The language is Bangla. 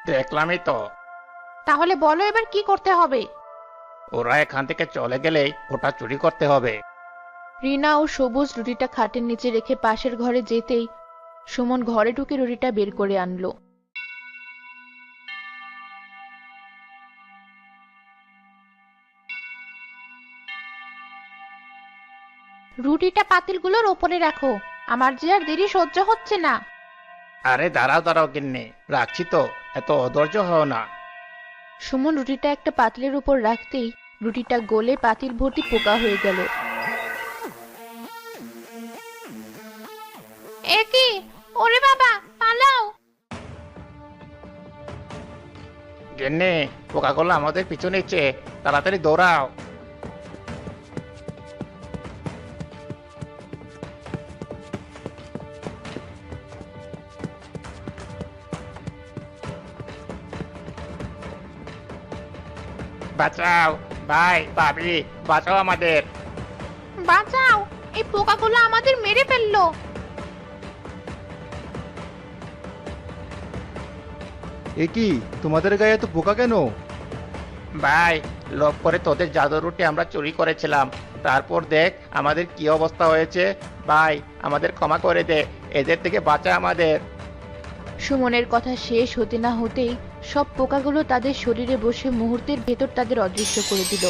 দেখলামই তো। তাহলে বলো এবার কি করতে হবে? ওরা এখান থেকে চলে গেলেই ওটা চুরি করতে হবে। রিনা ও সবুজ রুটিটা খাটের নিচে রেখে পাশের ঘরে যেতেই সুমন ঘরে ঢুকে রুটিটা বের করে আনলো। রুটিটা পাতিলগুলোর ওপরে রাখো, আমার যে আর দেরি সহ্য হচ্ছে না। আরে দাঁড়াও দাঁড়াও গিন্নি, রাখছি তো, এত অধৈর্য হও না। সুমন রুটিটা একটা পাতিলের উপর রাখতেই রুটিটা গলে পাতিল ভর্তি পোকা হয়ে গেল। এ কি? ওরে বাবা, পালাও! গিন্নি, পোকাগুলো আমাদের পিছু নিচ্ছে, তাড়াতাড়ি দৌড়াও। বাঁচাও, ভাই ভাবি, বাঁচাও আমাদের। বাঁচাও, এই পোকাগুলো আমাদের মেরে ফেললো। এ কি, তোমাদের গায়ে এত পোকা কেন? ভাই, লোভ করে তোদের জাদুর রুটি আমরা চুরি করেছিলাম, তারপর দেখ আমাদের কি অবস্থা হয়েছে। ভাই, আমাদের ক্ষমা করে দে, এদের থেকে বাঁচা আমাদের। সুমনের কথা শেষ হতে না হতেই সব পোকাগুলো তাদের শরীরে বসে মুহূর্তের ভেতর তাদের অদৃশ্য করে দিল।